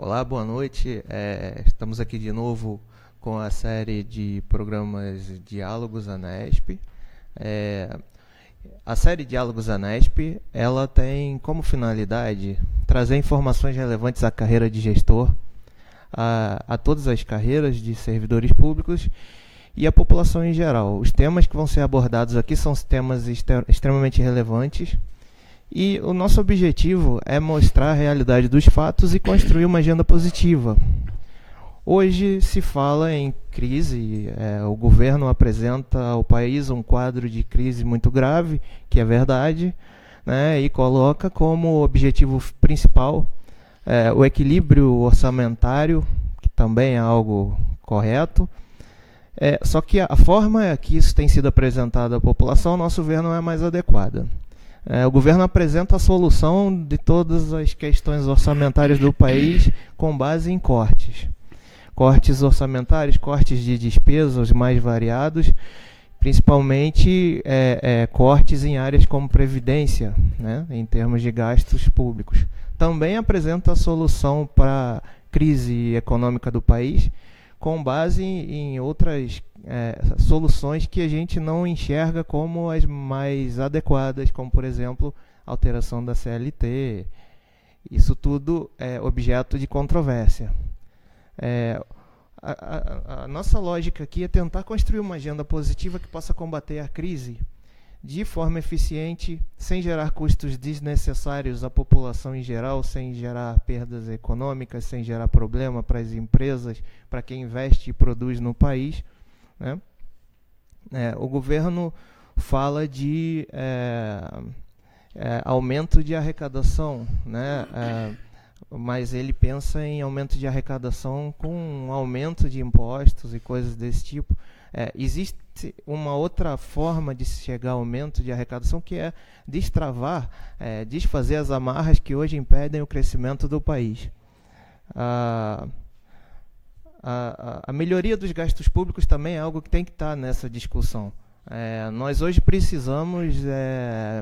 Olá, boa noite. Estamos aqui de novo com a série de programas Diálogos Anesp. A série Diálogos Anesp, ela tem como finalidade trazer informações relevantes à carreira de gestor, a todas as carreiras de servidores públicos e a população em geral. Os temas que vão ser abordados aqui são temas extremamente relevantes. E o nosso objetivo é mostrar a realidade dos fatos e construir uma agenda positiva. Hoje se fala em crise, o governo apresenta ao país um quadro de crise muito grave, que é verdade, né, e coloca como objetivo principal o equilíbrio orçamentário, que também é algo correto. Só que a forma que isso tem sido apresentado à população, ao nosso ver, não é mais adequada. O governo apresenta a solução de todas as questões orçamentárias do país com base em cortes. Cortes orçamentários, cortes de despesas mais variados, principalmente cortes em áreas como previdência, né, em termos de gastos públicos. Também apresenta a solução para a crise econômica do país com base em outras soluções que a gente não enxerga como as mais adequadas, como, por exemplo, a alteração da CLT. Isso tudo é objeto de controvérsia. A nossa lógica aqui é tentar construir uma agenda positiva que possa combater a crise de forma eficiente, sem gerar custos desnecessários à população em geral, sem gerar perdas econômicas, sem gerar problema para as empresas, para quem investe e produz no país, né? O governo fala de aumento de arrecadação, né? Mas ele pensa em aumento de arrecadação com um aumento de impostos e coisas desse tipo. Existe uma outra forma de se chegar ao aumento de arrecadação, que é destravar, desfazer as amarras que hoje impedem o crescimento do país. A melhoria dos gastos públicos também é algo que tem que estar nessa discussão. Nós hoje precisamos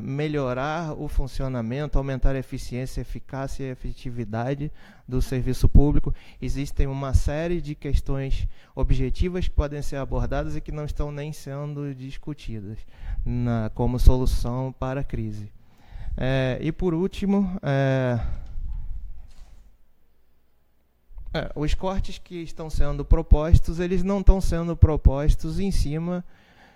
melhorar o funcionamento, aumentar a eficiência, eficácia e efetividade do serviço público. Existem uma série de questões objetivas que podem ser abordadas e que não estão nem sendo discutidas como solução para a crise. E por último, os cortes que estão sendo propostos, eles não estão sendo propostos em cima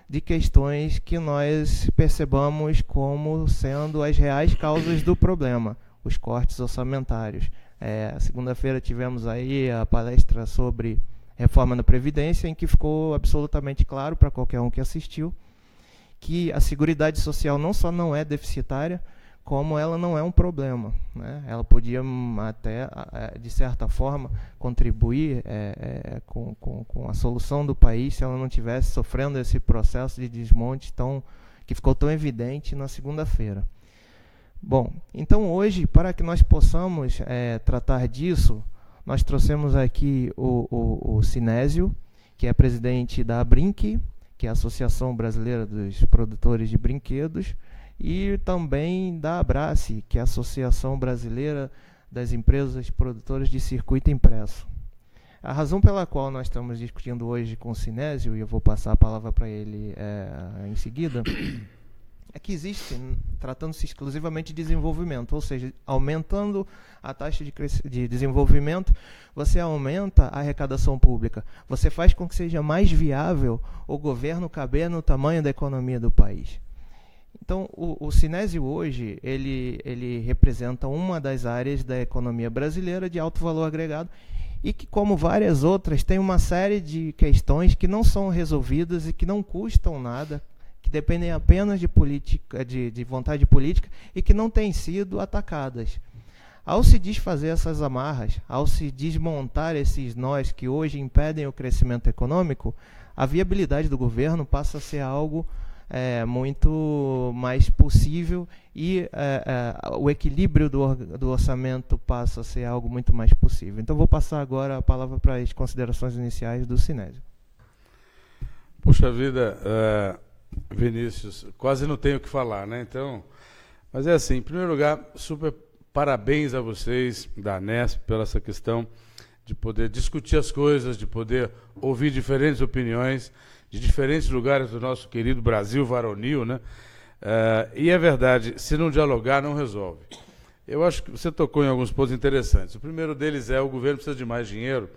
de questões que nós percebamos como sendo as reais causas do problema, os cortes orçamentários. Segunda-feira tivemos aí a palestra sobre reforma da Previdência, em que ficou absolutamente claro para qualquer um que assistiu que a Seguridade Social não só não é deficitária, como ela não é um problema, né? Ela podia até, de certa forma, contribuir com a solução do país se ela não estivesse sofrendo esse processo de desmonte que ficou tão evidente na segunda-feira. Bom, então hoje, para que nós possamos tratar disso, nós trouxemos aqui o Sinésio, que é presidente da ABRINC, que é a Associação Brasileira dos Produtores de Brinquedos, e também da Abrace, que é a Associação Brasileira das Empresas Produtoras de Circuito Impresso. A razão pela qual nós estamos discutindo hoje com o Sinésio, e eu vou passar a palavra para ele em seguida, é que existe, tratando-se exclusivamente de desenvolvimento, ou seja, aumentando a taxa de desenvolvimento, você aumenta a arrecadação pública, você faz com que seja mais viável o governo caber no tamanho da economia do país. Então, o Sinésio hoje, ele representa uma das áreas da economia brasileira de alto valor agregado e que, como várias outras, tem uma série de questões que não são resolvidas e que não custam nada, que dependem apenas de política, de vontade política e que não têm sido atacadas. Ao se desfazer essas amarras, ao se desmontar esses nós que hoje impedem o crescimento econômico, a viabilidade do governo passa a ser algo muito mais possível e o equilíbrio do orçamento passa a ser algo muito mais possível. Então, vou passar agora a palavra para as considerações iniciais do Sinésio. Puxa vida, Vinícius, quase não tenho o que falar, né? Então, mas é assim, em primeiro lugar, super parabéns a vocês da Anesp pela essa questão de poder discutir as coisas, de poder ouvir diferentes opiniões de diferentes lugares do nosso querido Brasil varonil, né? E é verdade, se não dialogar, não resolve. Eu acho que você tocou em alguns pontos interessantes. O primeiro deles é o governo precisa de mais dinheiro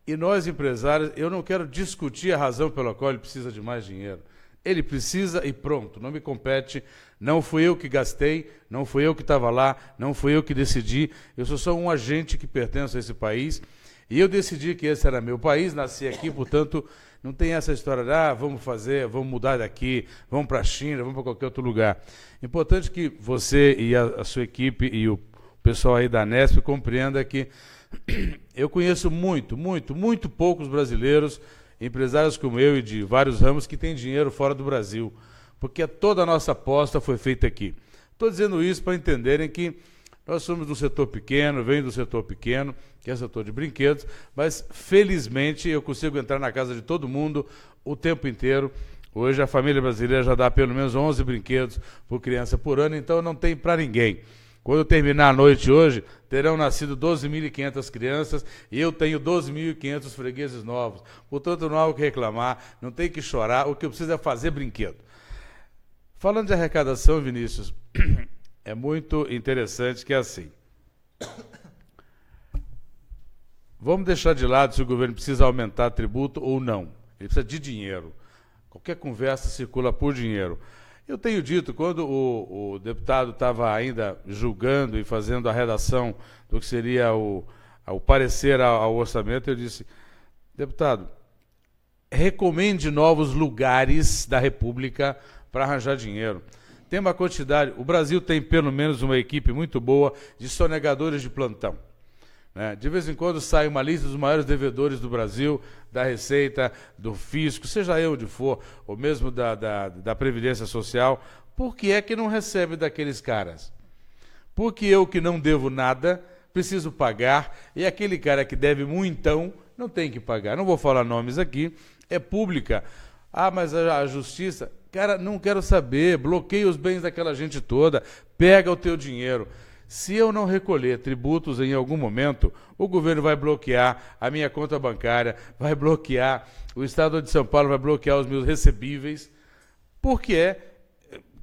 e nós, empresários, eu não quero discutir a razão pela qual ele precisa de mais dinheiro. Ele precisa e pronto, não me compete, não fui eu que gastei, não fui eu que estava lá, não fui eu que decidi, eu sou só um agente que pertence a esse país e eu decidi que esse era meu país, nasci aqui, portanto, não tem essa história de vamos fazer, vamos mudar daqui, vamos para a China, vamos para qualquer outro lugar. Importante que você e a sua equipe e o pessoal aí da Anesp compreenda que eu conheço muito poucos brasileiros, empresários como eu e de vários ramos que têm dinheiro fora do Brasil, porque toda a nossa aposta foi feita aqui. Estou dizendo isso para entenderem que nós somos do setor pequeno, venho do setor pequeno, que é o setor de brinquedos, mas felizmente eu consigo entrar na casa de todo mundo o tempo inteiro. Hoje a família brasileira já dá pelo menos 11 brinquedos por criança por ano, então não tem para ninguém. Quando eu terminar a noite hoje, terão nascido 12.500 crianças e eu tenho 12.500 fregueses novos. Portanto, não há o que reclamar, não tem que chorar, o que eu preciso é fazer brinquedo. Falando de arrecadação, Vinícius, é muito interessante que é assim. Vamos deixar de lado se o governo precisa aumentar tributo ou não. Ele precisa de dinheiro. Qualquer conversa circula por dinheiro. Eu tenho dito, quando o deputado estava ainda julgando e fazendo a redação do que seria o parecer ao orçamento, eu disse, deputado, recomende novos lugares da República para arranjar dinheiro. Tem uma quantidade, o Brasil tem pelo menos uma equipe muito boa de sonegadores de plantão. De vez em quando sai uma lista dos maiores devedores do Brasil, da Receita, do Fisco, seja eu onde for, ou mesmo da Previdência Social. Por que é que não recebe daqueles caras? Porque eu que não devo nada, preciso pagar, e aquele cara que deve muitão não tem que pagar. Não vou falar nomes aqui, é pública. Mas a justiça... Cara, não quero saber, bloqueia os bens daquela gente toda, pega o teu dinheiro. Se eu não recolher tributos em algum momento, o governo vai bloquear a minha conta bancária, vai bloquear, o Estado de São Paulo vai bloquear os meus recebíveis, porque é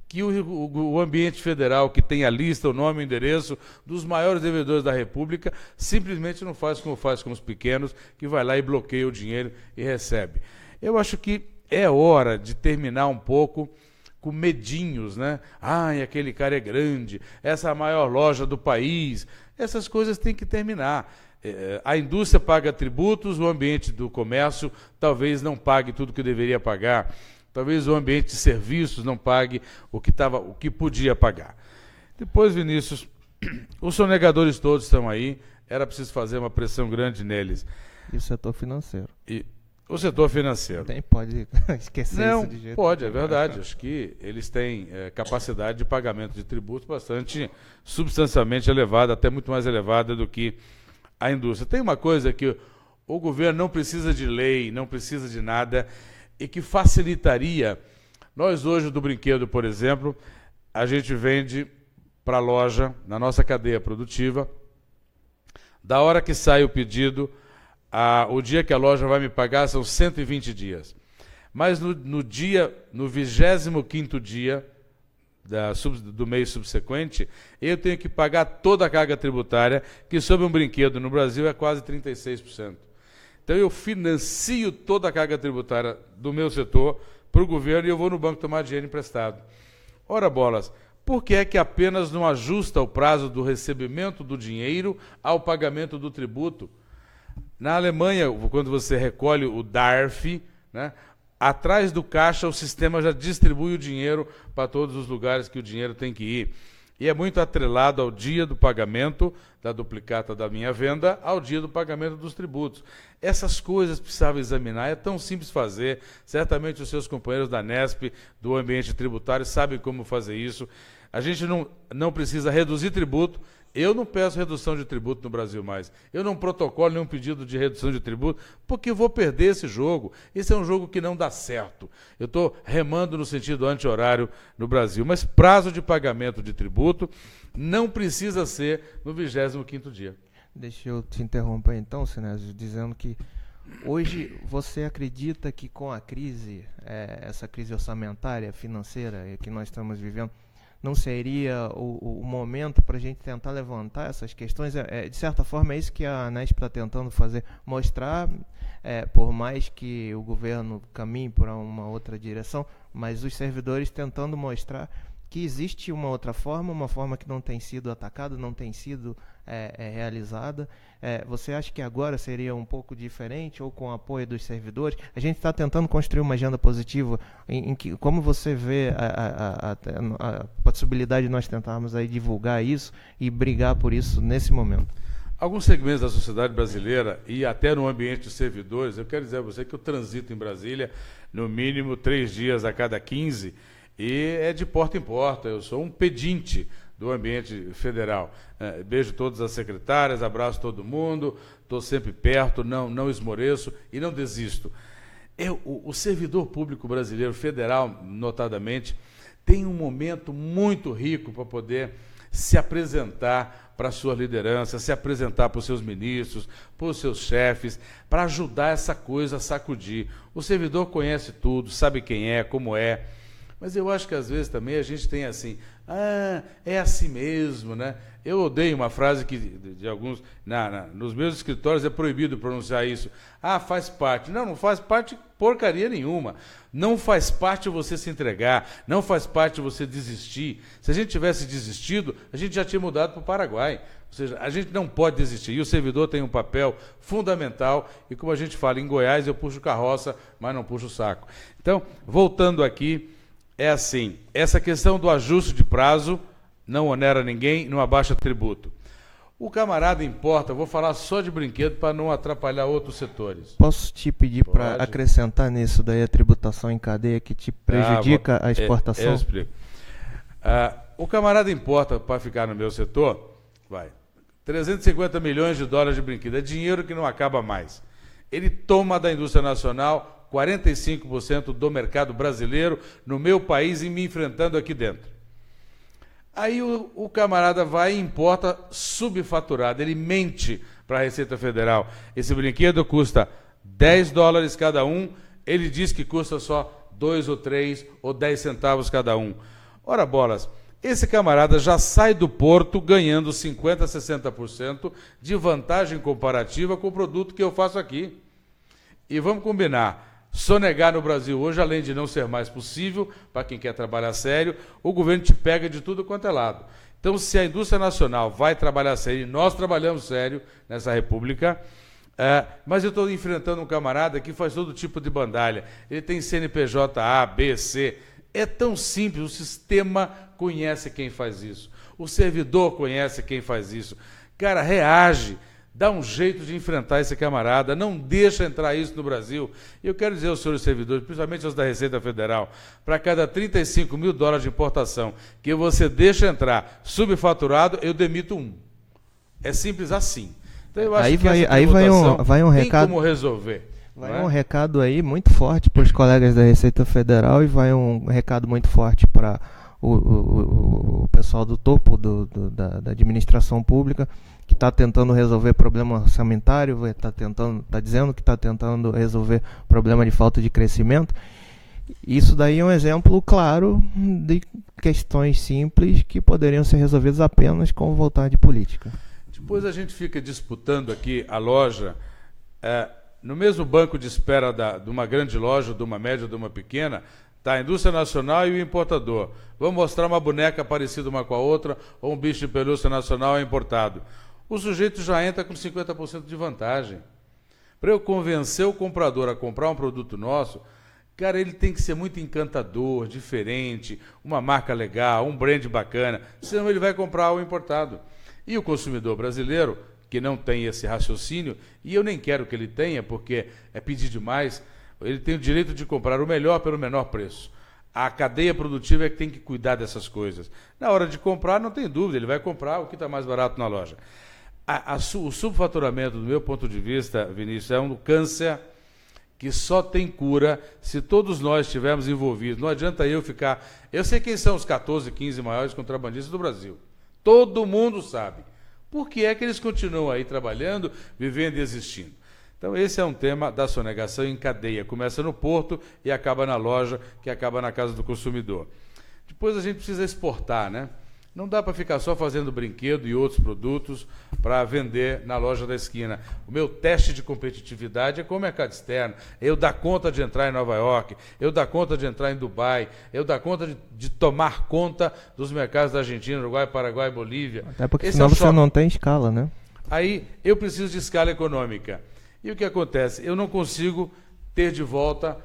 que o ambiente federal, que tem a lista, o nome e o endereço dos maiores devedores da República, simplesmente não faz como faz com os pequenos, que vai lá e bloqueia o dinheiro e recebe. Eu acho que é hora de terminar um pouco com medinhos, né? Aquele cara é grande, essa é a maior loja do país. Essas coisas têm que terminar. A indústria paga tributos, o ambiente do comércio talvez não pague tudo que deveria pagar. Talvez o ambiente de serviços não pague o que podia pagar. Depois, Vinícius, os sonegadores todos estão aí, era preciso fazer uma pressão grande neles. E o setor financeiro? O setor financeiro. Nem pode esquecer isso de jeito. Pode, é verdade. Acho que eles têm capacidade de pagamento de tributos bastante substancialmente elevada, até muito mais elevada do que a indústria. Tem uma coisa que o governo não precisa de lei, não precisa de nada, e que facilitaria. Nós hoje do brinquedo, por exemplo, a gente vende para a loja, na nossa cadeia produtiva, da hora que sai o pedido, o dia que a loja vai me pagar são 120 dias. Mas no 25º dia do mês subsequente, eu tenho que pagar toda a carga tributária, que sobre um brinquedo no Brasil é quase 36%. Então eu financio toda a carga tributária do meu setor para o governo e eu vou no banco tomar dinheiro emprestado. Ora bolas, por que é que apenas não ajusta o prazo do recebimento do dinheiro ao pagamento do tributo? Na Alemanha, quando você recolhe o DARF, né, atrás do caixa o sistema já distribui o dinheiro para todos os lugares que o dinheiro tem que ir. E é muito atrelado ao dia do pagamento da duplicata da minha venda, ao dia do pagamento dos tributos. Essas coisas precisava examinar, é tão simples fazer. Certamente os seus companheiros da Anesp, do ambiente tributário, sabem como fazer isso. A gente não precisa reduzir tributo. Eu não peço redução de tributo no Brasil mais. Eu não protocolo nenhum pedido de redução de tributo, porque eu vou perder esse jogo. Esse é um jogo que não dá certo. Eu estou remando no sentido anti-horário no Brasil. Mas prazo de pagamento de tributo, Não precisa ser no 25º dia. Deixa eu te interromper então, Sinésio, dizendo que hoje você acredita que com a crise, essa crise orçamentária, financeira que nós estamos vivendo, não seria o momento para a gente tentar levantar essas questões? De certa forma é isso que a ANESP está tentando fazer, mostrar, por mais que o governo caminhe por uma outra direção, mas os servidores tentando mostrar que existe uma outra forma, uma forma que não tem sido atacada, não tem sido realizada. Você acha que agora seria um pouco diferente, ou com o apoio dos servidores? A gente está tentando construir uma agenda positiva, em que, como você vê a possibilidade de nós tentarmos aí divulgar isso e brigar por isso nesse momento? Alguns segmentos da sociedade brasileira, e até no ambiente de servidores, eu quero dizer a você que eu transito em Brasília no mínimo 3 dias a cada 15, e é de porta em porta. Eu sou um pedinte do ambiente federal. Beijo todas as secretárias, abraço todo mundo, estou sempre perto, não esmoreço e não desisto. O servidor público brasileiro, federal notadamente, tem um momento muito rico para poder se apresentar para a sua liderança, se apresentar para os seus ministros, para os seus chefes, para ajudar essa coisa a sacudir. O servidor conhece tudo, sabe quem é, como é. Mas eu acho que às vezes também a gente tem assim, é assim mesmo, né? Eu odeio uma frase que de alguns, nos meus escritórios é proibido pronunciar isso. Faz parte. Não faz parte porcaria nenhuma. Não faz parte você se entregar, não faz parte você desistir. Se a gente tivesse desistido, a gente já tinha mudado para o Paraguai. Ou seja, a gente não pode desistir. E o servidor tem um papel fundamental, e como a gente fala em Goiás, eu puxo carroça, mas não puxo o saco. Então, voltando aqui, é assim, essa questão do ajuste de prazo não onera ninguém, não abaixa tributo. O camarada importa, vou falar só de brinquedo para não atrapalhar outros setores. Posso te pedir para acrescentar nisso daí a tributação em cadeia que te prejudica a exportação? Eu explico. O camarada importa, para ficar no meu setor, 350 milhões de dólares de brinquedo, é dinheiro que não acaba mais. Ele toma da indústria nacional 45% do mercado brasileiro no meu país e me enfrentando aqui dentro. Aí o camarada vai e importa subfaturado, ele mente para a Receita Federal. Esse brinquedo custa $10 cada um, ele diz que custa só 2 ou 3 ou 10 centavos cada um. Ora bolas, esse camarada já sai do porto ganhando 50%, 60% de vantagem comparativa com o produto que eu faço aqui. E vamos combinar, sonegar no Brasil hoje, além de não ser mais possível, para quem quer trabalhar sério, o governo te pega de tudo quanto é lado. Então, se a indústria nacional vai trabalhar sério, e nós trabalhamos sério nessa república, mas eu estou enfrentando um camarada que faz todo tipo de bandalha. Ele tem CNPJ A, B, C. É tão simples, o sistema conhece quem faz isso. O servidor conhece quem faz isso. Cara, reage. Dá um jeito de enfrentar esse camarada, não deixa entrar isso no Brasil. E eu quero dizer aos senhores servidores, principalmente aos da Receita Federal, para cada 35 mil dólares de importação que você deixa entrar subfaturado, eu demito um. É simples assim. Então eu acho que aí vai um recado, tem como resolver. Vai um recado aí muito forte para os colegas da Receita Federal, e vai um recado muito forte para o pessoal do topo da administração pública, que está tentando resolver problema orçamentário, está dizendo que está tentando resolver problema de falta de crescimento. Isso daí é um exemplo claro de questões simples que poderiam ser resolvidas apenas com vontade política. Depois a gente fica disputando aqui a loja, no mesmo banco de espera de uma grande loja, de uma média, de uma pequena, está a indústria nacional e o importador. Vamos mostrar uma boneca parecida uma com a outra, ou um bicho de pelúcia nacional importado. O sujeito já entra com 50% de vantagem. Para eu convencer o comprador a comprar um produto nosso, cara, ele tem que ser muito encantador, diferente, uma marca legal, um brand bacana, senão ele vai comprar o importado. E o consumidor brasileiro, que não tem esse raciocínio, e eu nem quero que ele tenha, porque é pedir demais, ele tem o direito de comprar o melhor pelo menor preço. A cadeia produtiva é que tem que cuidar dessas coisas. Na hora de comprar, não tem dúvida, ele vai comprar o que está mais barato na loja. O subfaturamento, do meu ponto de vista, Vinícius, é um câncer que só tem cura se todos nós estivermos envolvidos. Não adianta eu ficar... Eu sei quem são os 14, 15 maiores contrabandistas do Brasil. Todo mundo sabe. Por que é que eles continuam aí trabalhando, vivendo e existindo? Então, esse é um tema da sonegação em cadeia. Começa no porto e acaba na loja, que acaba na casa do consumidor. Depois a gente precisa exportar, né? Não dá para ficar só fazendo brinquedo e outros produtos para vender na loja da esquina. O meu teste de competitividade é com o mercado externo. Eu dar conta de entrar em Nova York, eu dar conta de entrar em Dubai, eu dar conta de tomar conta dos mercados da Argentina, Uruguai, Paraguai, Bolívia. Até porque senão você não tem escala, né? Aí eu preciso de escala econômica. E o que acontece? Eu não consigo ter de volta,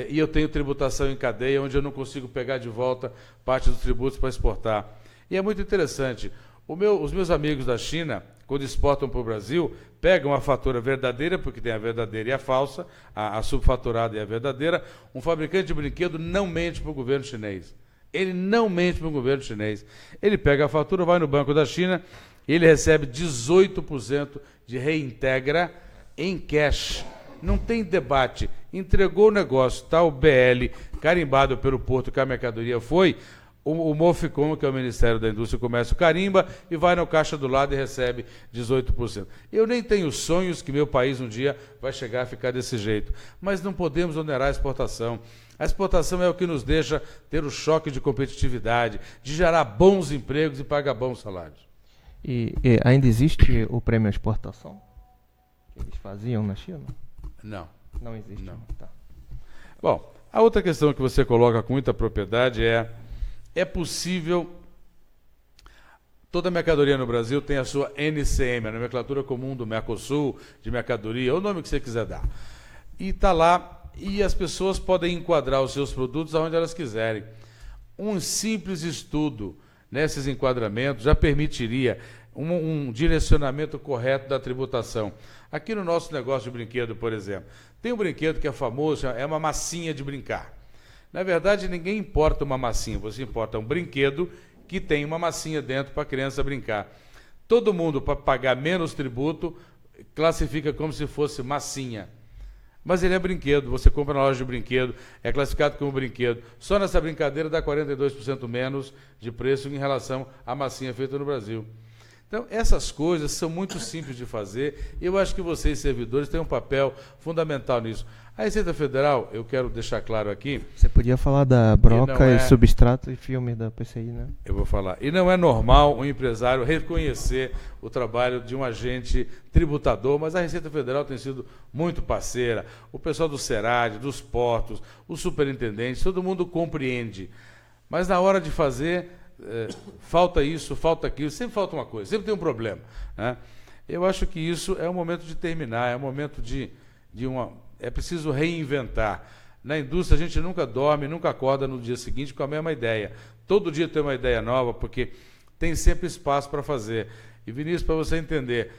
e eu tenho tributação em cadeia, onde eu não consigo pegar de volta parte dos tributos para exportar. E é muito interessante. Os meus amigos da China, quando exportam para o Brasil, pegam a fatura verdadeira, porque tem a verdadeira e a falsa, a subfaturada e a verdadeira. Um fabricante de brinquedo não mente para o governo chinês. Ele não mente para o governo chinês. Ele pega a fatura, vai no Banco da China, e ele recebe 18% de reintegra em cash. Não tem debate. Entregou o negócio, está o BL carimbado pelo porto que a mercadoria foi, o MOFCOM, que é o Ministério da Indústria e Comércio, carimba e vai no caixa do lado e recebe 18%. Eu nem tenho sonhos que meu país um dia vai chegar a ficar desse jeito, mas não podemos onerar a exportação. A exportação é o que nos deixa ter o choque de competitividade, de gerar bons empregos e pagar bons salários. E ainda existe o prêmio à exportação que eles faziam na China? Não. Não existe? Não. Tá. Bom, a outra questão que você coloca com muita propriedade é possível, toda mercadoria no Brasil tem a sua NCM, a nomenclatura comum do Mercosul, de mercadoria, ou o nome que você quiser dar. E está lá, e as pessoas podem enquadrar os seus produtos aonde elas quiserem. Um simples estudo nesses enquadramentos já permitiria um direcionamento correto da tributação. Aqui no nosso negócio de brinquedo, por exemplo, tem um brinquedo que é famoso, é uma massinha de brincar. Na verdade, ninguém importa uma massinha, você importa um brinquedo que tem uma massinha dentro para a criança brincar. Todo mundo, para pagar menos tributo, classifica como se fosse massinha. Mas ele é brinquedo, você compra na loja de brinquedo, é classificado como brinquedo. Só nessa brincadeira dá 42% menos de preço em relação à massinha feita no Brasil. Então, essas coisas são muito simples de fazer e eu acho que vocês, servidores, têm um papel fundamental nisso. A Receita Federal, eu quero deixar claro aqui... Você podia falar da broca e substrato e filme da PCI, né? Eu vou falar. E não é normal um empresário reconhecer o trabalho de um agente tributador, mas a Receita Federal tem sido muito parceira. O pessoal do SERAD, dos portos, os superintendentes, todo mundo compreende. Mas na hora de fazer... falta isso, falta aquilo, sempre falta uma coisa, sempre tem um problema, né? Eu acho que isso é o momento de terminar, é o momento é preciso reinventar. Na indústria a gente nunca dorme, nunca acorda no dia seguinte com a mesma ideia. Todo dia tem uma ideia nova, porque tem sempre espaço para fazer. E Vinícius, para você entender,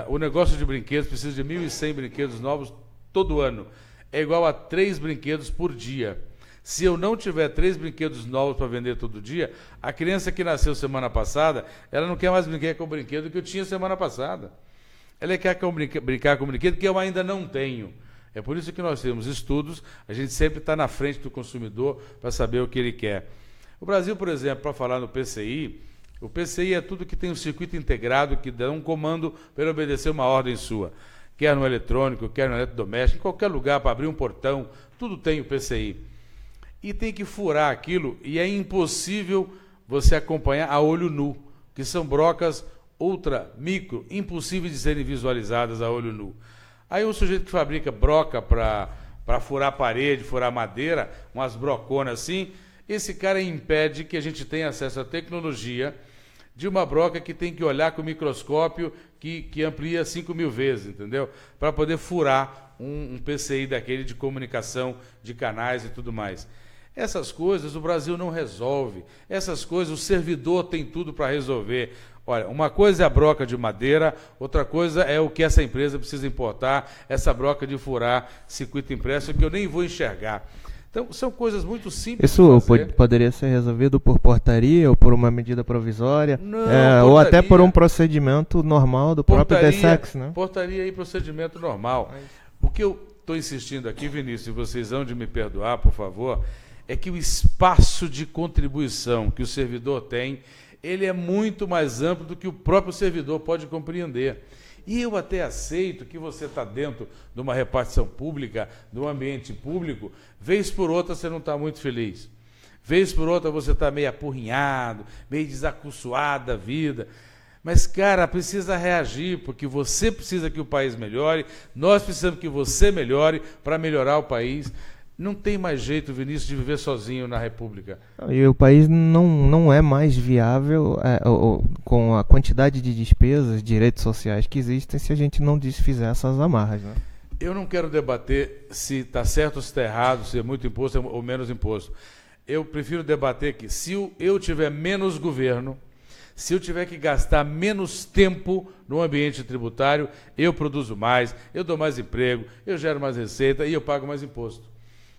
o negócio de brinquedos precisa de 1.100 brinquedos novos todo ano. É igual a 3 brinquedos por dia. Se eu não tiver 3 brinquedos novos para vender todo dia, a criança que nasceu semana passada, ela não quer mais brincar com o brinquedo que eu tinha semana passada. Ela quer brincar com o brinquedo que eu ainda não tenho. É por isso que nós temos estudos, a gente sempre está na frente do consumidor para saber o que ele quer. O Brasil, por exemplo, para falar no PCI, o PCI é tudo que tem um circuito integrado, que dá um comando para ele obedecer uma ordem sua. Quer no eletrônico, quer no eletrodoméstico, em qualquer lugar para abrir um portão, tudo tem o PCI. E tem que furar aquilo, e é impossível você acompanhar a olho nu, que são brocas ultra, micro, impossíveis de serem visualizadas a olho nu. Aí um sujeito que fabrica broca para furar parede, furar madeira, umas broconas assim, esse cara impede que a gente tenha acesso à tecnologia de uma broca que tem que olhar com o microscópio que amplia 5.000 vezes, entendeu? Para poder furar um PCI daquele de comunicação, de canais e tudo mais. Essas coisas o Brasil não resolve. Essas coisas o servidor tem tudo para resolver. Olha, uma coisa é a broca de madeira, outra coisa é o que essa empresa precisa importar, essa broca de furar circuito impresso, que eu nem vou enxergar. Então, são coisas muito simples. Isso poderia ser resolvido por portaria ou por uma medida provisória? Não, ou até por um procedimento normal do próprio DSEX, né? Portaria e procedimento normal. O que eu estou insistindo aqui, Vinícius, e vocês hão de me perdoar, por favor, é que o espaço de contribuição que o servidor tem, ele é muito mais amplo do que o próprio servidor pode compreender. E eu até aceito que você está dentro de uma repartição pública, de um ambiente público, vez por outra você não está muito feliz. Vez por outra você está meio apurrinhado, meio desacursoado da vida. Mas, cara, precisa reagir, porque você precisa que o país melhore, nós precisamos que você melhore para melhorar o país. Não tem mais jeito, Vinícius, de viver sozinho na República. E o país não é mais viável com a quantidade de despesas, direitos sociais que existem, se a gente não desfizer essas amarras, né? Eu não quero debater se está certo ou se está errado, se é muito imposto ou menos imposto. Eu prefiro debater que se eu tiver menos governo, se eu tiver que gastar menos tempo no ambiente tributário, eu produzo mais, eu dou mais emprego, eu gero mais receita e eu pago mais imposto.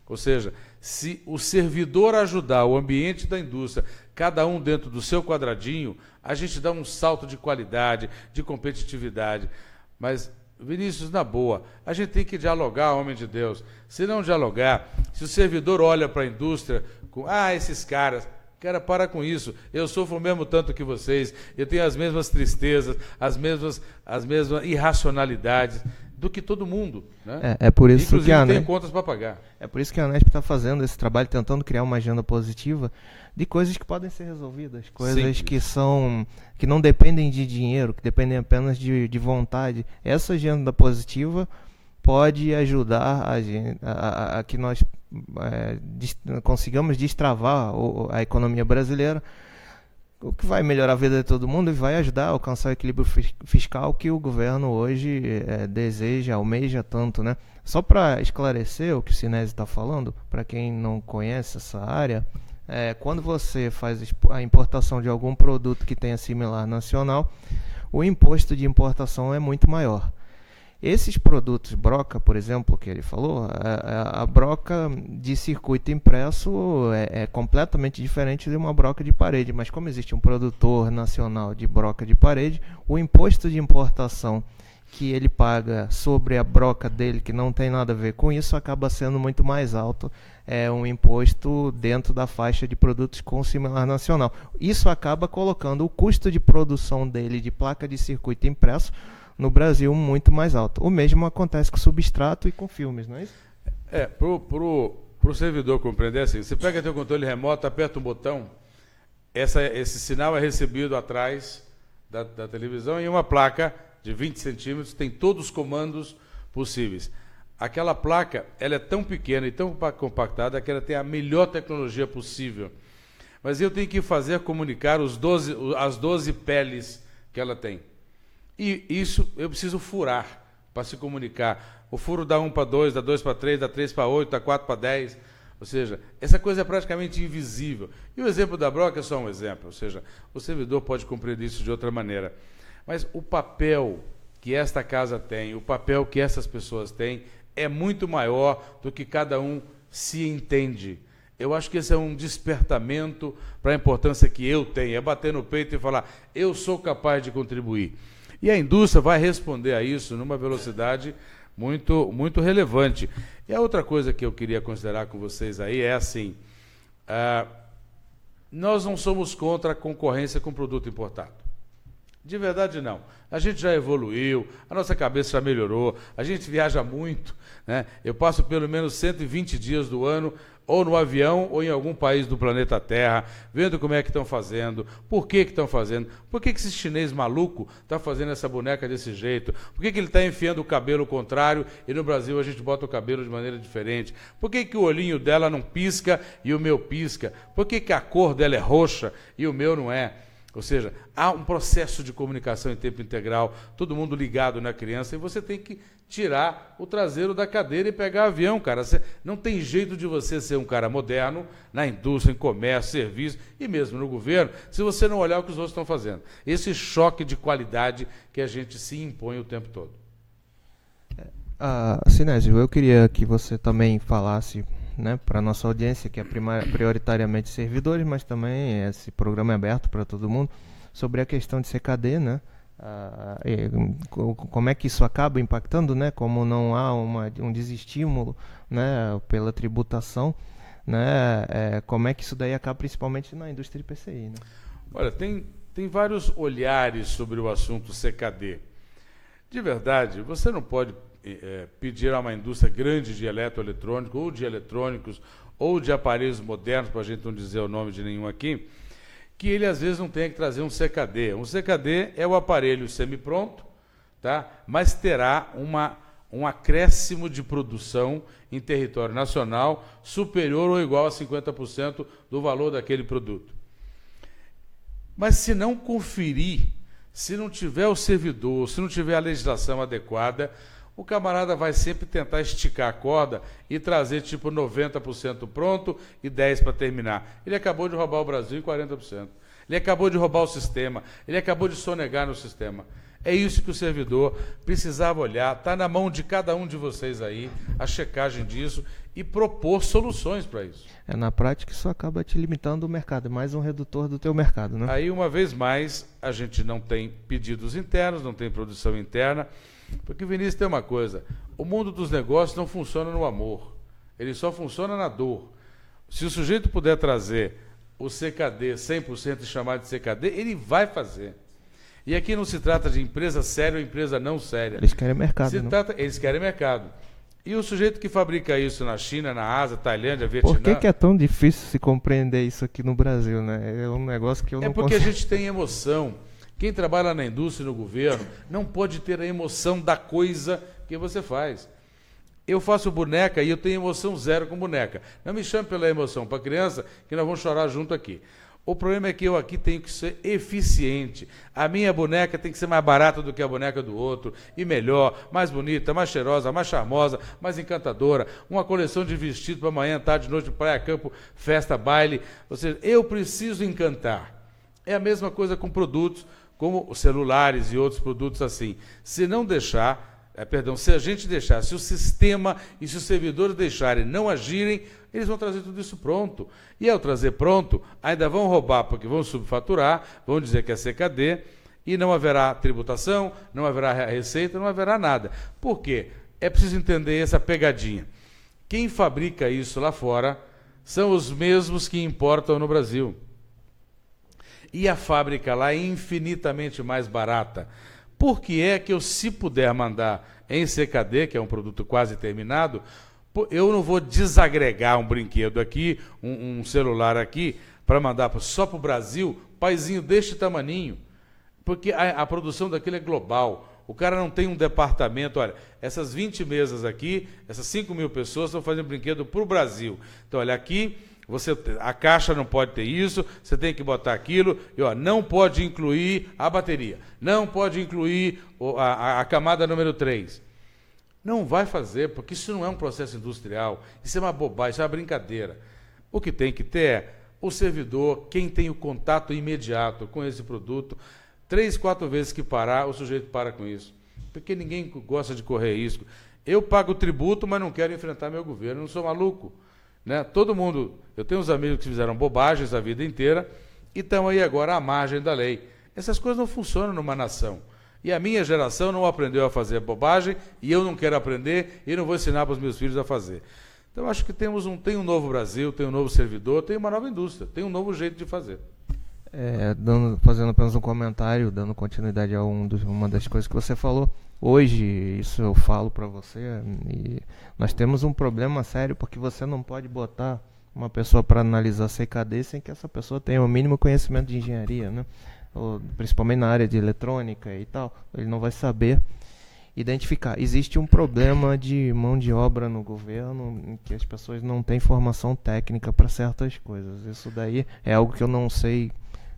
Ou seja, se o servidor ajudar o ambiente da indústria, cada um dentro do seu quadradinho, a gente dá um salto de qualidade, de competitividade. Mas, Vinícius, na boa, a gente tem que dialogar, homem de Deus. Se não dialogar, se o servidor olha para a indústria com, esses caras, cara, para com isso, eu sofro o mesmo tanto que vocês, eu tenho as mesmas tristezas, as mesmas irracionalidades do que todo mundo, né? É por isso inclusive que a tem ANESP, contas para pagar. é por isso que a ANESP está fazendo esse trabalho, tentando criar uma agenda positiva de coisas que podem ser resolvidas, coisas que não dependem de dinheiro, que dependem apenas de vontade. Essa agenda positiva pode ajudar a que nós consigamos destravar a economia brasileira, o que vai melhorar a vida de todo mundo e vai ajudar a alcançar o equilíbrio fiscal que o governo hoje deseja, almeja tanto, né? Só para esclarecer o que o Sinésio está falando, para quem não conhece essa área, quando você faz a importação de algum produto que tenha similar nacional, o imposto de importação é muito maior. Esses produtos broca, por exemplo, que ele falou, a broca de circuito impresso é completamente diferente de uma broca de parede, mas como existe um produtor nacional de broca de parede, o imposto de importação que ele paga sobre a broca dele, que não tem nada a ver com isso, acaba sendo muito mais alto, um imposto dentro da faixa de produtos com similar nacional. Isso acaba colocando o custo de produção dele de placa de circuito impresso no Brasil muito mais alto. O mesmo acontece com substrato e com filmes, não é isso? Pro servidor compreender assim, você pega teu controle remoto, aperta um botão, esse sinal é recebido atrás da televisão em uma placa de 20 centímetros, tem todos os comandos possíveis. Aquela placa, ela é tão pequena e tão compactada que ela tem a melhor tecnologia possível. Mas eu tenho que fazer comunicar as 12 peles que ela tem. E isso eu preciso furar para se comunicar. O furo dá 1 para 2, dá 2 para 3, dá 3 para 8, dá 4 para 10. Ou seja, essa coisa é praticamente invisível. E o exemplo da broca é só um exemplo. Ou seja, o servidor pode compreender isso de outra maneira. Mas o papel que esta casa tem, o papel que essas pessoas têm, é muito maior do que cada um se entende. Eu acho que esse é um despertamento para a importância que eu tenho. É bater no peito e falar, eu sou capaz de contribuir. E a indústria vai responder a isso numa velocidade muito, muito relevante. E a outra coisa que eu queria considerar com vocês aí é assim, nós não somos contra a concorrência com produto importado. De verdade, não. A gente já evoluiu, a nossa cabeça já melhorou, a gente viaja muito, né? Eu passo pelo menos 120 dias do ano ou no avião ou em algum país do planeta Terra, vendo como é que estão fazendo, por que estão fazendo, por que esse chinês maluco está fazendo essa boneca desse jeito, por que ele está enfiando o cabelo contrário e no Brasil a gente bota o cabelo de maneira diferente, por que o olhinho dela não pisca e o meu pisca, por que a cor dela é roxa e o meu não é. Ou seja, há um processo de comunicação em tempo integral, todo mundo ligado na criança, e você tem que tirar o traseiro da cadeira e pegar avião, cara. Não tem jeito de você ser um cara moderno na indústria, em comércio, serviço e mesmo no governo, se você não olhar o que os outros estão fazendo. Esse choque de qualidade que a gente se impõe o tempo todo. Sinésio, eu queria que você também falasse, né, para a nossa audiência, que é prioritariamente servidores, mas também esse programa é aberto para todo mundo, sobre a questão de CKD, né? Como é que isso acaba impactando, né? Como não há um desestímulo, né, pela tributação, né? Como é que isso daí acaba principalmente na indústria de PCI, né? Olha, tem vários olhares sobre o assunto CKD. De verdade, você não pode pedir a uma indústria grande de eletroeletrônico, ou de eletrônicos, ou de aparelhos modernos, para a gente não dizer o nome de nenhum aqui, que ele às vezes não tenha que trazer um CKD. Um CKD é o aparelho semi-pronto, tá? Mas terá um acréscimo de produção em território nacional superior ou igual a 50% do valor daquele produto. Mas se não conferir, se não tiver o servidor, se não tiver a legislação adequada, o camarada vai sempre tentar esticar a corda e trazer tipo 90% pronto e 10% para terminar. Ele acabou de roubar o Brasil em 40%. Ele acabou de roubar o sistema. Ele acabou de sonegar no sistema. É isso que o servidor precisava olhar. Está na mão de cada um de vocês aí a checagem disso e propor soluções para isso. Na prática, isso acaba te limitando o mercado. É mais um redutor do teu mercado, né? Aí, uma vez mais, a gente não tem pedidos internos, não tem produção interna. Porque, Vinícius, tem uma coisa, o mundo dos negócios não funciona no amor, ele só funciona na dor. Se o sujeito puder trazer o CKD 100% e chamar de CKD, ele vai fazer. E aqui não se trata de empresa séria ou empresa não séria. Eles querem mercado, eles querem mercado. E o sujeito que fabrica isso na China, na Ásia, Tailândia, Vietnã... Por que é tão difícil se compreender isso aqui no Brasil, né? É um negócio que eu não consigo... É porque a gente tem emoção. Quem trabalha na indústria e no governo não pode ter a emoção da coisa que você faz. Eu faço boneca e eu tenho emoção zero com boneca. Não me chame pela emoção para criança, que nós vamos chorar junto aqui. O problema é que eu aqui tenho que ser eficiente. A minha boneca tem que ser mais barata do que a boneca do outro, e melhor, mais bonita, mais cheirosa, mais charmosa, mais encantadora. Uma coleção de vestidos para amanhã, tarde, noite, praia, campo, festa, baile. Ou seja, eu preciso encantar. É a mesma coisa com produtos, como os celulares e outros produtos assim. Se não deixar, se a gente deixar, se o sistema e se os servidores deixarem não agirem, eles vão trazer tudo isso pronto. E ao trazer pronto, ainda vão roubar, porque vão subfaturar, vão dizer que é CKD, e não haverá tributação, não haverá receita, não haverá nada. Por quê? É preciso entender essa pegadinha. Quem fabrica isso lá fora são os mesmos que importam no Brasil. E a fábrica lá é infinitamente mais barata. Por que é que eu, se puder mandar em CKD, que é um produto quase terminado, eu não vou desagregar um brinquedo aqui, um celular aqui, para mandar só para o Brasil, paizinho deste tamaninho? Porque a produção daquilo é global. O cara não tem um departamento, olha, essas 20 mesas aqui, essas 5.000 pessoas estão fazendo brinquedo para o Brasil. Então, olha, aqui... a caixa não pode ter isso, você tem que botar aquilo, e não pode incluir a bateria, não pode incluir a camada número 3. Não vai fazer, porque isso não é um processo industrial, isso é uma bobagem, isso é uma brincadeira. O que tem que ter é o servidor, quem tem o contato imediato com esse produto, 3, 4 vezes que parar, o sujeito para com isso, porque ninguém gosta de correr risco. Eu pago tributo, mas não quero enfrentar meu governo, não sou maluco. Né? Todo mundo, eu tenho uns amigos que fizeram bobagens a vida inteira e estão aí agora à margem da lei. Essas coisas não funcionam numa nação. E a minha geração não aprendeu a fazer bobagem e eu não quero aprender e não vou ensinar para os meus filhos a fazer. Então, acho que tem um novo Brasil, tem um novo servidor, tem uma nova indústria, tem um novo jeito de fazer. Fazendo apenas um comentário, dando continuidade a uma das coisas que você falou. Hoje, isso eu falo para você, e nós temos um problema sério, porque você não pode botar uma pessoa para analisar CKD sem que essa pessoa tenha o mínimo conhecimento de engenharia, né? Principalmente na área de eletrônica e tal. Ele não vai saber identificar. Existe um problema de mão de obra no governo, em que as pessoas não têm formação técnica para certas coisas. Isso daí é algo que eu não sei...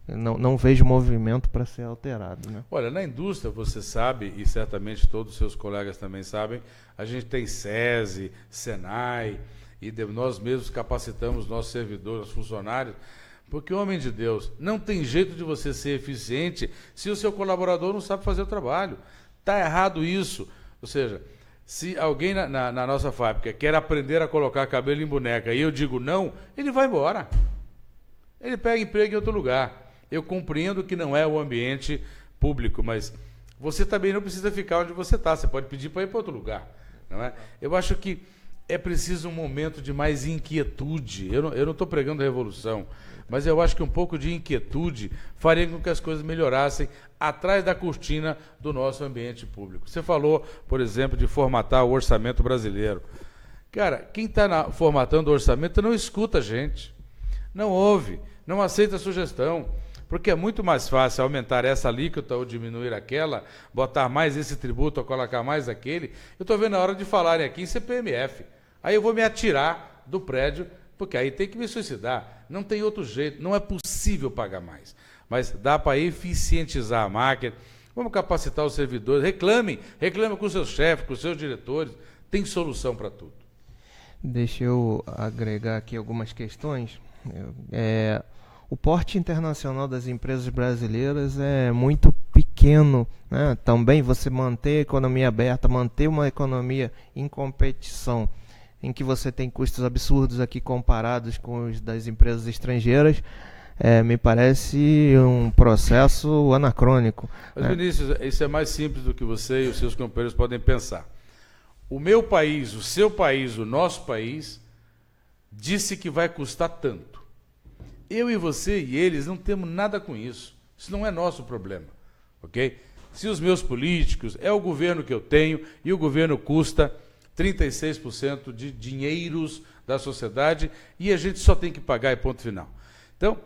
Não vejo movimento para ser alterado, né? Olha, na indústria, você sabe, e certamente todos os seus colegas também sabem, a gente tem SESI, SENAI, e nós mesmos capacitamos nossos servidores, funcionários, porque, homem de Deus, não tem jeito de você ser eficiente se o seu colaborador não sabe fazer o trabalho. Está errado isso. Ou seja, se alguém na nossa fábrica quer aprender a colocar cabelo em boneca e eu digo não, ele vai embora. Ele pega emprego em outro lugar. Eu compreendo que não é o ambiente público, mas você também não precisa ficar onde você está. Você pode pedir para ir para outro lugar. Não é? Eu acho que é preciso um momento de mais inquietude. Eu não estou pregando revolução, mas eu acho que um pouco de inquietude faria com que as coisas melhorassem atrás da cortina do nosso ambiente público. Você falou, por exemplo, de formatar o orçamento brasileiro. Cara, quem está formatando o orçamento não escuta a gente, não ouve, não aceita a sugestão, porque é muito mais fácil aumentar essa alíquota ou diminuir aquela, botar mais esse tributo ou colocar mais aquele. Eu estou vendo a hora de falarem aqui em CPMF. Aí eu vou me atirar do prédio, porque aí tem que me suicidar. Não tem outro jeito, não é possível pagar mais. Mas dá para eficientizar a máquina, vamos capacitar os servidores, reclame com os seus chefes, com os seus diretores, tem solução para tudo. Deixa eu agregar aqui algumas questões. O porte internacional das empresas brasileiras é muito pequeno, né? Também você manter a economia aberta, manter uma economia em competição, em que você tem custos absurdos aqui comparados com os das empresas estrangeiras, me parece um processo anacrônico. Mas, Vinícius, isso é mais simples do que você e os seus companheiros podem pensar. O meu país, o seu país, o nosso país, disse que vai custar tanto. Eu e você e eles não temos nada com isso. Isso não é nosso problema, ok? Se os meus políticos, é o governo que eu tenho, e o governo custa 36% de dinheiros da sociedade, e a gente só tem que pagar e ponto final. Então,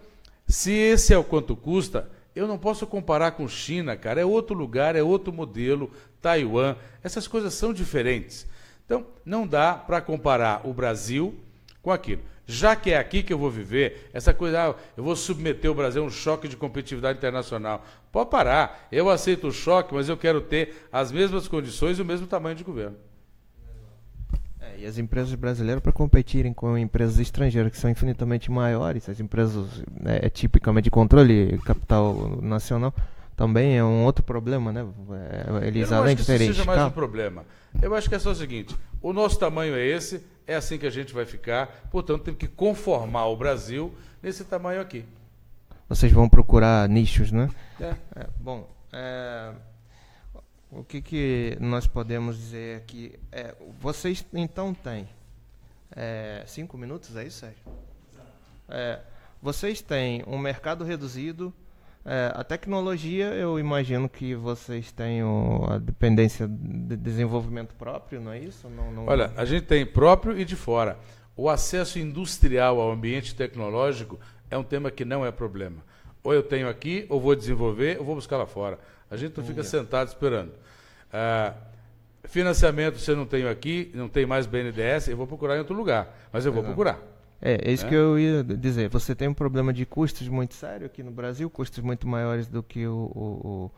se esse é o quanto custa, eu não posso comparar com China, cara. É outro lugar, é outro modelo, Taiwan, essas coisas são diferentes. Então, não dá para comparar o Brasil com aquilo. Já que é aqui que eu vou viver, essa coisa, eu vou submeter o Brasil a um choque de competitividade internacional. Pode parar, eu aceito o choque, mas eu quero ter as mesmas condições e o mesmo tamanho de governo. E as empresas brasileiras, para competirem com empresas estrangeiras que são infinitamente maiores, as empresas tipicamente de controle capital nacional, também é um outro problema, né? Eles, além de terem isso seja mais um problema. Eu acho que é só o seguinte, o nosso tamanho é esse, é assim que a gente vai ficar, portanto temos que conformar o Brasil nesse tamanho aqui. Vocês vão procurar nichos, né? Bom, o que nós podemos dizer aqui? Vocês então têm 5 minutos, é isso, Sérgio? Vocês têm um mercado reduzido. A tecnologia, eu imagino que vocês tenham a dependência de desenvolvimento próprio, não é isso? Olha, a gente tem próprio e de fora. O acesso industrial ao ambiente tecnológico é um tema que não é problema. Ou eu tenho aqui, ou vou desenvolver, ou vou buscar lá fora. A gente não fica sentado esperando. Financiamento, se eu não tenho aqui, não tem mais BNDES, eu vou procurar em outro lugar. Mas eu vou procurar. É isso que eu ia dizer. Você tem um problema de custos muito sério aqui no Brasil, custos muito maiores do que os...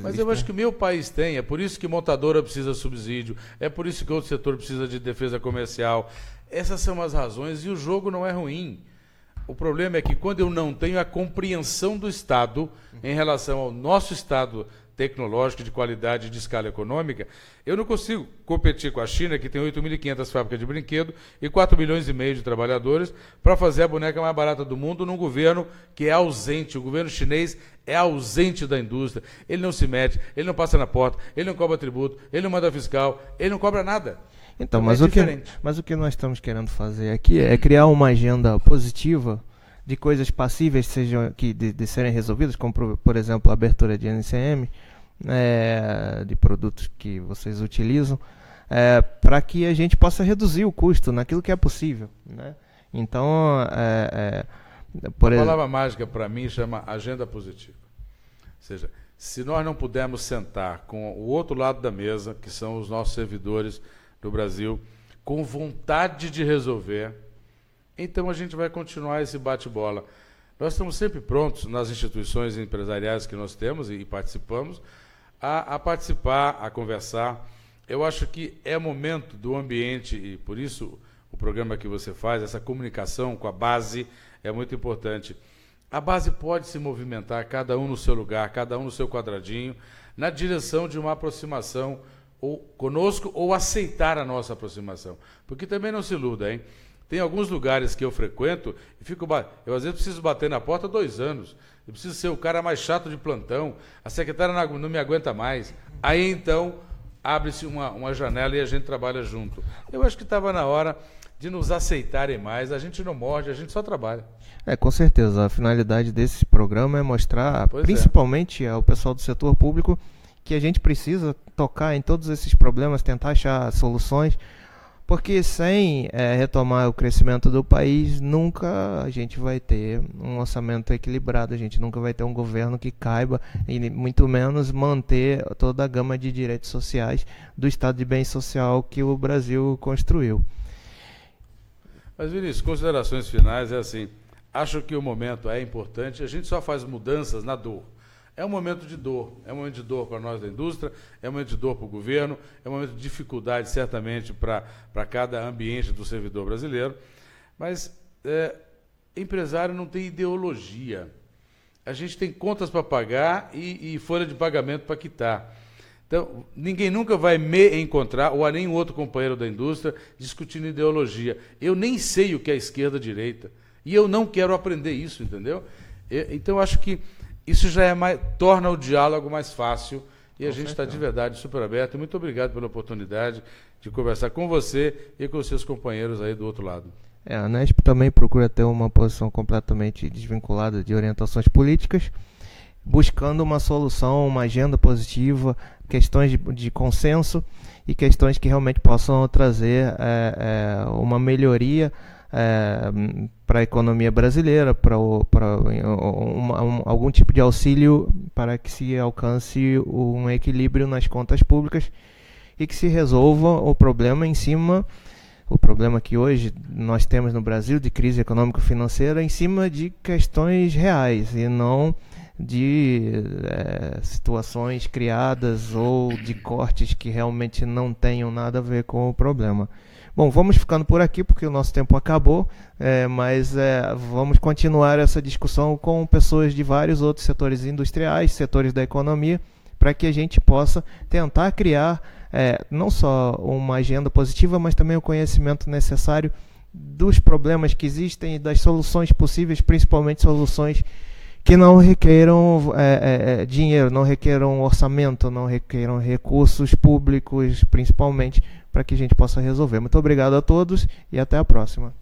Mas eu acho que o meu país tem, é por isso que montadora precisa de subsídio, é por isso que outro setor precisa de defesa comercial. Essas são as razões e o jogo não é ruim. O problema é que quando eu não tenho a compreensão do Estado em relação ao nosso Estado tecnológico, de qualidade e de escala econômica, eu não consigo competir com a China, que tem 8.500 fábricas de brinquedo e 4,5 milhões de trabalhadores, para fazer a boneca mais barata do mundo num governo que é ausente. O governo chinês é ausente da indústria. Ele não se mete, ele não passa na porta, ele não cobra tributo, ele não manda fiscal, ele não cobra nada. Então, mas o que nós estamos querendo fazer aqui é criar uma agenda positiva de coisas passíveis de serem resolvidas, como, por exemplo, a abertura de NCM, de produtos que vocês utilizam, para que a gente possa reduzir o custo naquilo que é possível, né? Então, a palavra mágica para mim chama agenda positiva. Ou seja, se nós não pudermos sentar com o outro lado da mesa, que são os nossos servidores do Brasil, com vontade de resolver, então a gente vai continuar esse bate-bola. Nós estamos sempre prontos nas instituições empresariais que nós temos e participamos, a participar, a conversar. Eu acho que é momento do ambiente, e por isso o programa que você faz, essa comunicação com a base é muito importante. A base pode se movimentar, cada um no seu lugar, cada um no seu quadradinho, na direção de uma aproximação ou conosco ou aceitar a nossa aproximação. Porque também não se iluda, hein? Tem alguns lugares que eu frequento e eu às vezes preciso bater na porta 2 anos. Eu preciso ser o cara mais chato de plantão. A secretária não me aguenta mais. Aí então abre-se uma janela e a gente trabalha junto. Eu acho que estava na hora de nos aceitarem mais. A gente não morde, a gente só trabalha. Com certeza. A finalidade desse programa é mostrar, principalmente ao pessoal do setor público, que a gente precisa tocar em todos esses problemas, tentar achar soluções, porque sem retomar o crescimento do país, nunca a gente vai ter um orçamento equilibrado, a gente nunca vai ter um governo que caiba, e muito menos manter toda a gama de direitos sociais do estado de bem social que o Brasil construiu. Mas, Vinícius, considerações finais é assim, acho que o momento é importante, a gente só faz mudanças na dor. É um momento de dor para nós da indústria, é um momento de dor para o governo, é um momento de dificuldade, certamente, para cada ambiente do servidor brasileiro, mas empresário não tem ideologia. A gente tem contas para pagar e folha de pagamento para quitar. Então, ninguém nunca vai me encontrar, ou a nenhum outro companheiro da indústria, discutindo ideologia. Eu nem sei o que é esquerda e direita, e eu não quero aprender isso, entendeu? Então, acho que isso já torna o diálogo mais fácil e a gente está de verdade super aberto. Muito obrigado pela oportunidade de conversar com você e com os seus companheiros aí do outro lado. A Anesp também procura ter uma posição completamente desvinculada de orientações políticas, buscando uma solução, uma agenda positiva, questões de consenso e questões que realmente possam trazer uma melhoria para a economia brasileira, para algum tipo de auxílio para que se alcance um equilíbrio nas contas públicas e que se resolva o problema o problema que hoje nós temos no Brasil de crise econômico-financeira em cima de questões reais e não de situações criadas ou de cortes que realmente não tenham nada a ver com o problema. Bom, vamos ficando por aqui porque o nosso tempo acabou, mas vamos continuar essa discussão com pessoas de vários outros setores industriais, setores da economia, para que a gente possa tentar criar não só uma agenda positiva, mas também o conhecimento necessário dos problemas que existem e das soluções possíveis, principalmente soluções que não requeram dinheiro, não requeram orçamento, não requeram recursos públicos, principalmente, para que a gente possa resolver. Muito obrigado a todos e até a próxima.